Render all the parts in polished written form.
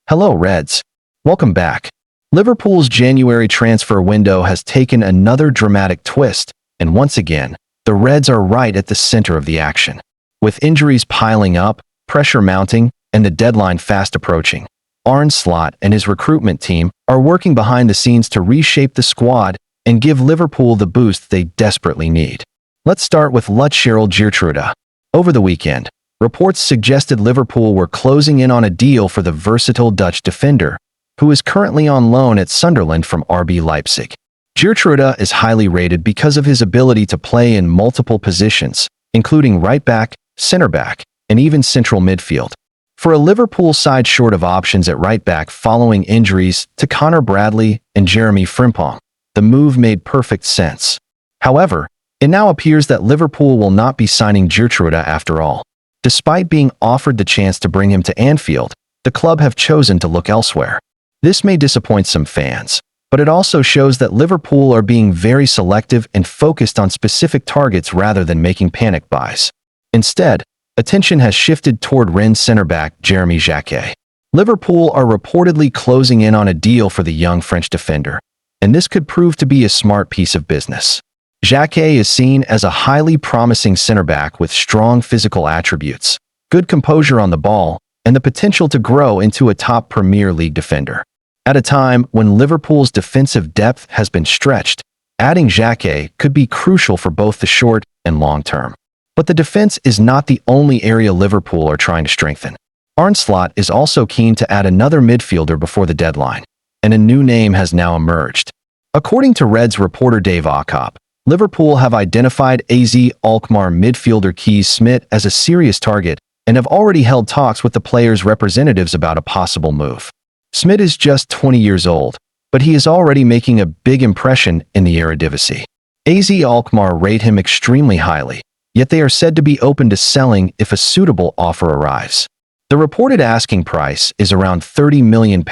Hello, Reds. Welcome back. Liverpool's January transfer window has taken another dramatic twist, and once again, the Reds are right at the center of the action. With injuries piling up, pressure mounting, and the deadline fast approaching, Arne Slot and his recruitment team are working behind the scenes to reshape the squad and give Liverpool the boost they desperately need. Let's start with Geertruida. Over the weekend, reports suggested Liverpool were closing in on a deal for the versatile Dutch defender, who is currently on loan at Sunderland from RB Leipzig. Geertruida is highly rated because of his ability to play in multiple positions, including right back, center back, and even central midfield. For a Liverpool side short of options at right back following injuries to Connor Bradley and Jeremy Frimpong, the move made perfect sense. However, it now appears that Liverpool will not be signing Geertruida after all. Despite being offered the chance to bring him to Anfield, the club have chosen to look elsewhere. This may disappoint some fans, but it also shows that Liverpool are being very selective and focused on specific targets rather than making panic buys. Instead, attention has shifted toward Rennes center-back Jeremy Jacquet. Liverpool are reportedly closing in on a deal for the young French defender, and this could prove to be a smart piece of business. Jacquet is seen as a highly promising center-back with strong physical attributes, good composure on the ball, and the potential to grow into a top Premier League defender. At a time when Liverpool's defensive depth has been stretched, adding Jacquet could be crucial for both the short and long term. But the defense is not the only area Liverpool are trying to strengthen. Arne Slot is also keen to add another midfielder before the deadline, and a new name has now emerged. According to Reds reporter Dave Ockop, Liverpool have identified AZ Alkmaar midfielder Kees Smit as a serious target and have already held talks with the player's representatives about a possible move. Smit is just 20 years old, but he is already making a big impression in the Eredivisie. AZ Alkmaar rate him extremely highly, yet they are said to be open to selling if a suitable offer arrives. The reported asking price is around £30 million,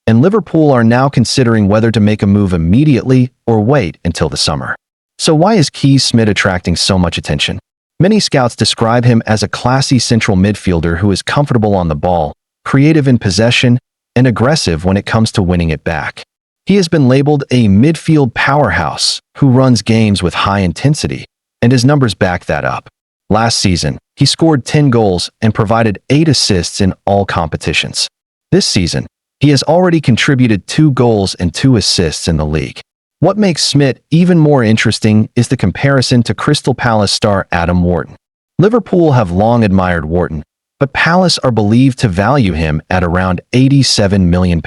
and Liverpool are now considering whether to make a move immediately or wait until the summer. So why is Kees Smit attracting so much attention? Many scouts describe him as a classy central midfielder who is comfortable on the ball, creative in possession, and aggressive when it comes to winning it back. He has been labeled a midfield powerhouse who runs games with high intensity, and his numbers back that up. Last season, he scored 10 goals and provided 8 assists in all competitions. This season, he has already contributed 2 goals and 2 assists in the league. What makes Smit even more interesting is the comparison to Crystal Palace star Adam Wharton. Liverpool have long admired Wharton, but Palace are believed to value him at around £87 million.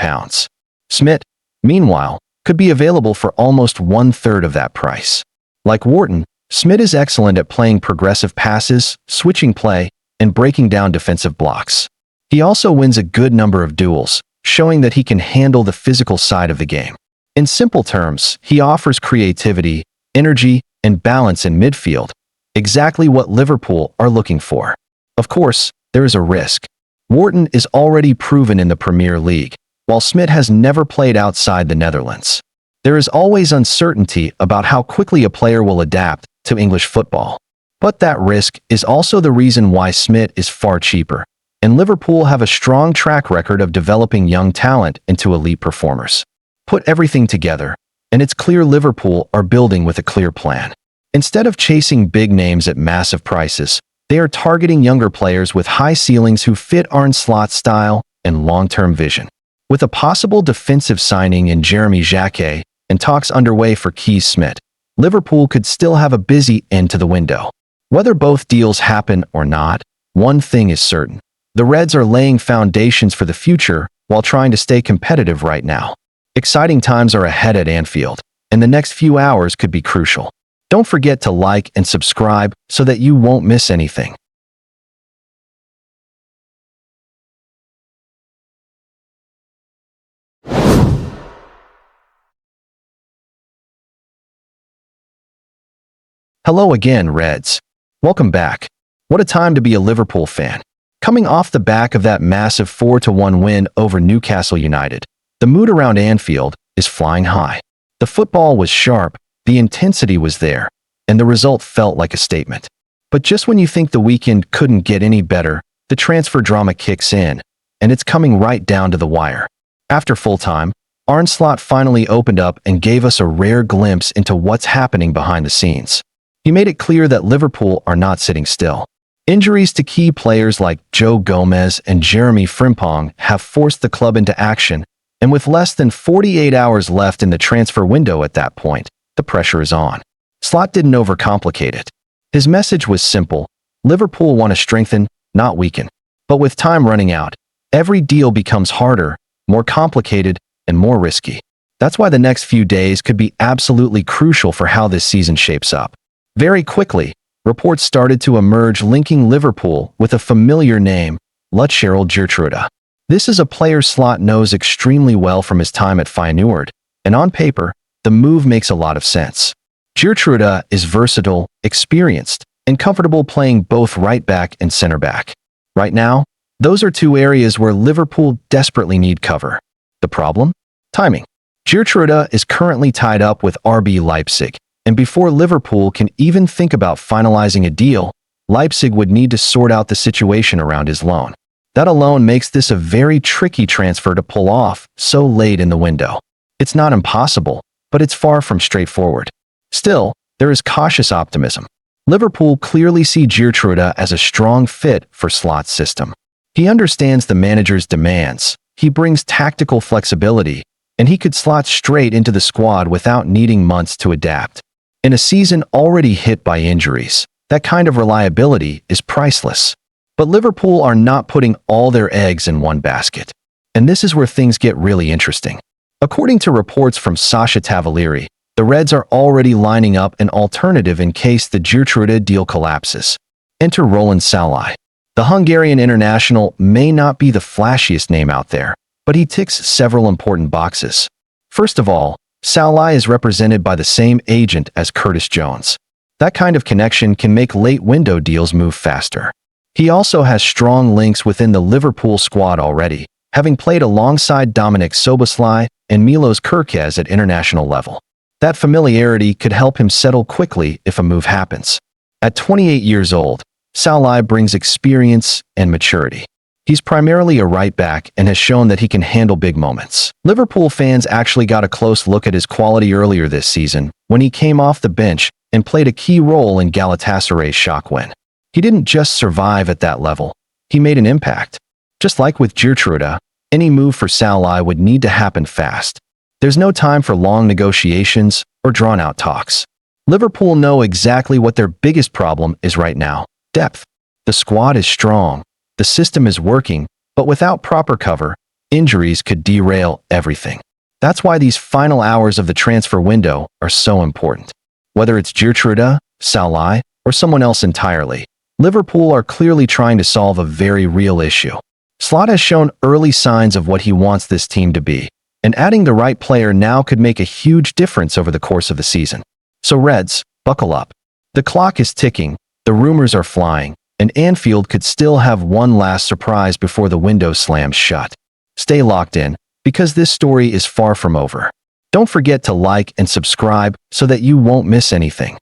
Smit, meanwhile, could be available for almost 1/3 of that price. Like Wharton, Smit is excellent at playing progressive passes, switching play, and breaking down defensive blocks. He also wins a good number of duels, showing that he can handle the physical side of the game. In simple terms, he offers creativity, energy, and balance in midfield, exactly what Liverpool are looking for. Of course, there is a risk. Wharton is already proven in the Premier League, while Smit has never played outside the Netherlands. There is always uncertainty about how quickly a player will adapt to English football. But that risk is also the reason why Smit is far cheaper, and Liverpool have a strong track record of developing young talent into elite performers. Put everything together, and it's clear Liverpool are building with a clear plan. Instead of chasing big names at massive prices, they are targeting younger players with high ceilings who fit Arne Slot's style and long-term vision. With a possible defensive signing in Jeremy Jacquet and talks underway for Kees Smit, Liverpool could still have a busy end to the window. Whether both deals happen or not, one thing is certain. The Reds are laying foundations for the future while trying to stay competitive right now. Exciting times are ahead at Anfield, and the next few hours could be crucial. Don't forget to like and subscribe so that you won't miss anything. Hello again, Reds. Welcome back. What a time to be a Liverpool fan. Coming off the back of that massive 4-1 win over Newcastle United, the mood around Anfield is flying high. The football was sharp, the intensity was there, and the result felt like a statement. But just when you think the weekend couldn't get any better, the transfer drama kicks in, and it's coming right down to the wire. After full time, Arne Slot finally opened up and gave us a rare glimpse into what's happening behind the scenes. He made it clear that Liverpool are not sitting still. Injuries to key players like Joe Gomez and Jeremy Frimpong have forced the club into action, and with less than 48 hours left in the transfer window at that point, the pressure is on. Slot didn't overcomplicate it. His message was simple: Liverpool want to strengthen, not weaken. But with time running out, every deal becomes harder, more complicated, and more risky. That's why the next few days could be absolutely crucial for how this season shapes up. Very quickly, reports started to emerge linking Liverpool with a familiar name, Geertruida. This is a player Slot knows extremely well from his time at Feyenoord, and on paper, the move makes a lot of sense. Geertruida is versatile, experienced, and comfortable playing both right back and center back. Right now, those are two areas where Liverpool desperately need cover. The problem? Timing. Geertruida is currently tied up with RB Leipzig, and before Liverpool can even think about finalizing a deal, Leipzig would need to sort out the situation around his loan. That alone makes this a very tricky transfer to pull off so late in the window. It's not impossible, but it's far from straightforward. Still, there is cautious optimism. Liverpool clearly see Geertruida as a strong fit for Slot's system. He understands the manager's demands, he brings tactical flexibility, and he could slot straight into the squad without needing months to adapt. In a season already hit by injuries, that kind of reliability is priceless. But Liverpool are not putting all their eggs in one basket. And this is where things get really interesting. According to reports from Sasha Tavalieri, the Reds are already lining up an alternative in case the Geertruida deal collapses. Enter Roland Salai. The Hungarian international may not be the flashiest name out there, but he ticks several important boxes. First of all, Salai is represented by the same agent as Curtis Jones. That kind of connection can make late window deals move faster. He also has strong links within the Liverpool squad already, having played alongside Dominik Szoboszlai and Milos Kerkez at international level. That familiarity could help him settle quickly if a move happens. At 28 years old, Salai brings experience and maturity. He's primarily a right back and has shown that he can handle big moments. Liverpool fans actually got a close look at his quality earlier this season when he came off the bench and played a key role in Galatasaray's shock win. He didn't just survive at that level, he made an impact. Just like with Geertruida, any move for Salai would need to happen fast. There's no time for long negotiations or drawn-out talks. Liverpool know exactly what their biggest problem is right now: depth. The squad is strong, the system is working, but without proper cover, injuries could derail everything. That's why these final hours of the transfer window are so important. Whether it's Geertruida, Salai, or someone else entirely, Liverpool are clearly trying to solve a very real issue. Slot has shown early signs of what he wants this team to be, and adding the right player now could make a huge difference over the course of the season. So Reds, buckle up. The clock is ticking, the rumors are flying, and Anfield could still have one last surprise before the window slams shut. Stay locked in, because this story is far from over. Don't forget to like and subscribe so that you won't miss anything.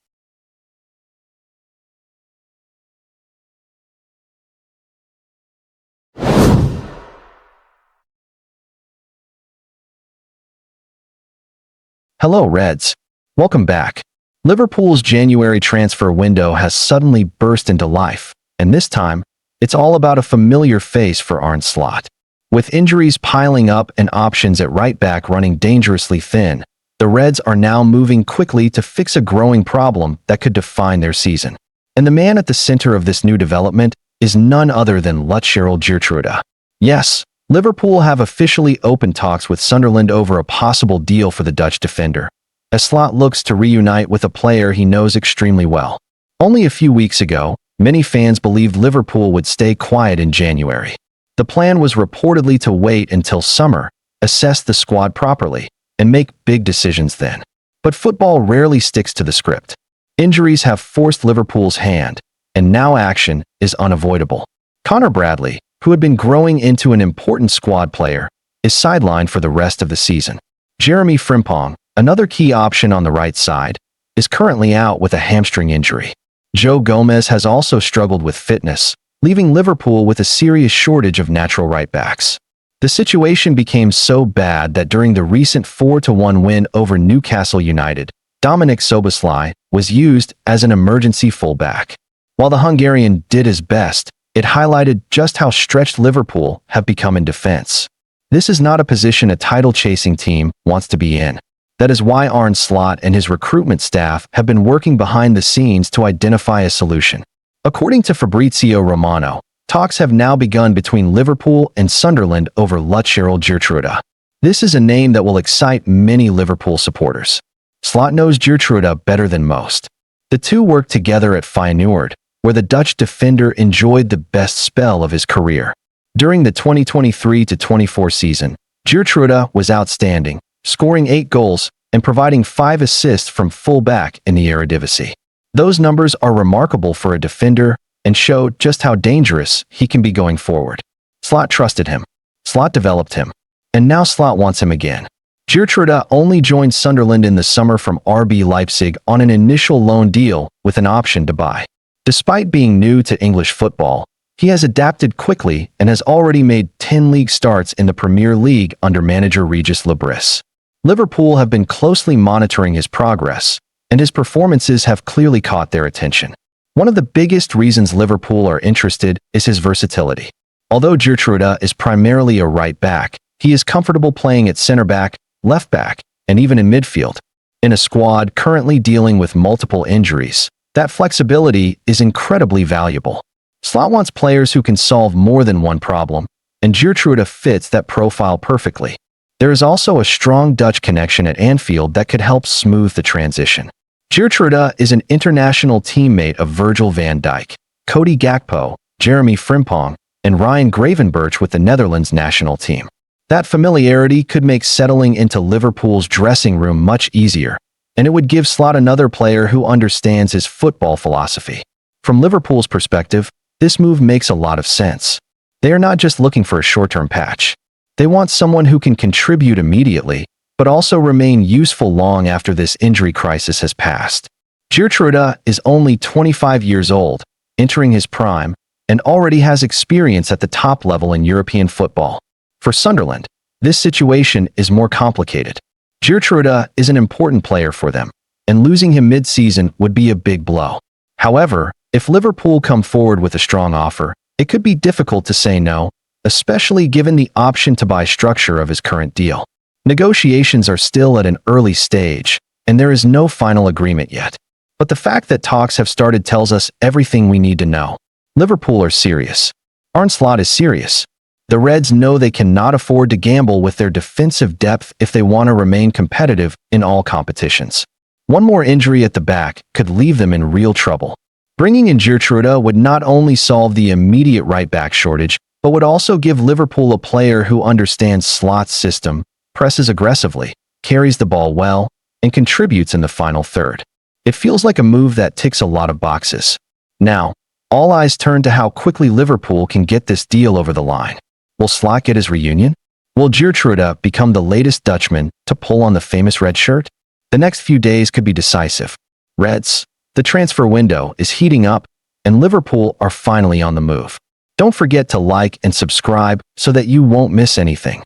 Hello Reds. Welcome back. Liverpool's January transfer window has suddenly burst into life, and this time, it's all about a familiar face for Arne Slot. With injuries piling up and options at right back running dangerously thin, the Reds are now moving quickly to fix a growing problem that could define their season. And the man at the center of this new development is none other than Geertruida. Yes, Liverpool have officially opened talks with Sunderland over a possible deal for the Dutch defender, as Slot looks to reunite with a player he knows extremely well. Only a few weeks ago, many fans believed Liverpool would stay quiet in January. The plan was reportedly to wait until summer, assess the squad properly, and make big decisions then. But football rarely sticks to the script. Injuries have forced Liverpool's hand, and now action is unavoidable. Connor Bradley, who had been growing into an important squad player, is sidelined for the rest of the season. Jeremy Frimpong, another key option on the right side, is currently out with a hamstring injury. Joe Gomez has also struggled with fitness, leaving Liverpool with a serious shortage of natural right-backs. The situation became so bad that during the recent 4-1 win over Newcastle United, Dominik Szoboszlai was used as an emergency fullback. While the Hungarian did his best, it highlighted just how stretched Liverpool have become in defense. This is not a position a title-chasing team wants to be in. That is why Arne Slot and his recruitment staff have been working behind the scenes to identify a solution. According to Fabrizio Romano, talks have now begun between Liverpool and Sunderland over Geertruida. This is a name that will excite many Liverpool supporters. Slot knows Geertruida better than most. The two worked together at Feyenoord, where the Dutch defender enjoyed the best spell of his career. During the 2023-24 season, Geertruida was outstanding, scoring 8 goals and providing 5 assists from full-back in the Eredivisie. Those numbers are remarkable for a defender and show just how dangerous he can be going forward. Slot trusted him. Slot developed him. And now Slot wants him again. Geertruida only joined Sunderland in the summer from RB Leipzig on an initial loan deal with an option to buy. Despite being new to English football, he has adapted quickly and has already made 10 league starts in the Premier League under manager Regis Lebris. Liverpool have been closely monitoring his progress, and his performances have clearly caught their attention. One of the biggest reasons Liverpool are interested is his versatility. Although Geertruida is primarily a right back, he is comfortable playing at center back, left back, and even in midfield. In a squad currently dealing with multiple injuries, that flexibility is incredibly valuable. Slot wants players who can solve more than one problem, and Geertruida fits that profile perfectly. There is also a strong Dutch connection at Anfield that could help smooth the transition. Geertruida is an international teammate of Virgil van Dijk, Cody Gakpo, Jeremy Frimpong, and Ryan Gravenberch with the Netherlands national team. That familiarity could make settling into Liverpool's dressing room much easier, and it would give Slot another player who understands his football philosophy. From Liverpool's perspective, this move makes a lot of sense. They are not just looking for a short-term patch. They want someone who can contribute immediately, but also remain useful long after this injury crisis has passed. Geertruida is only 25 years old, entering his prime, and already has experience at the top level in European football. For Sunderland, this situation is more complicated. Geertruida is an important player for them, and losing him mid-season would be a big blow. However, if Liverpool come forward with a strong offer, it could be difficult to say no, especially given the option to buy structure of his current deal. Negotiations are still at an early stage, and there is no final agreement yet. But the fact that talks have started tells us everything we need to know. Liverpool are serious. Arne Slot is serious. The Reds know they cannot afford to gamble with their defensive depth if they want to remain competitive in all competitions. One more injury at the back could leave them in real trouble. Bringing in Geertruida would not only solve the immediate right-back shortage, but would also give Liverpool a player who understands Slot's system, presses aggressively, carries the ball well, and contributes in the final third. It feels like a move that ticks a lot of boxes. Now, all eyes turn to how quickly Liverpool can get this deal over the line. Will Slot get his reunion? Will Geertruida become the latest Dutchman to pull on the famous red shirt? The next few days could be decisive. Reds, the transfer window is heating up, and Liverpool are finally on the move. Don't forget to like and subscribe so that you won't miss anything.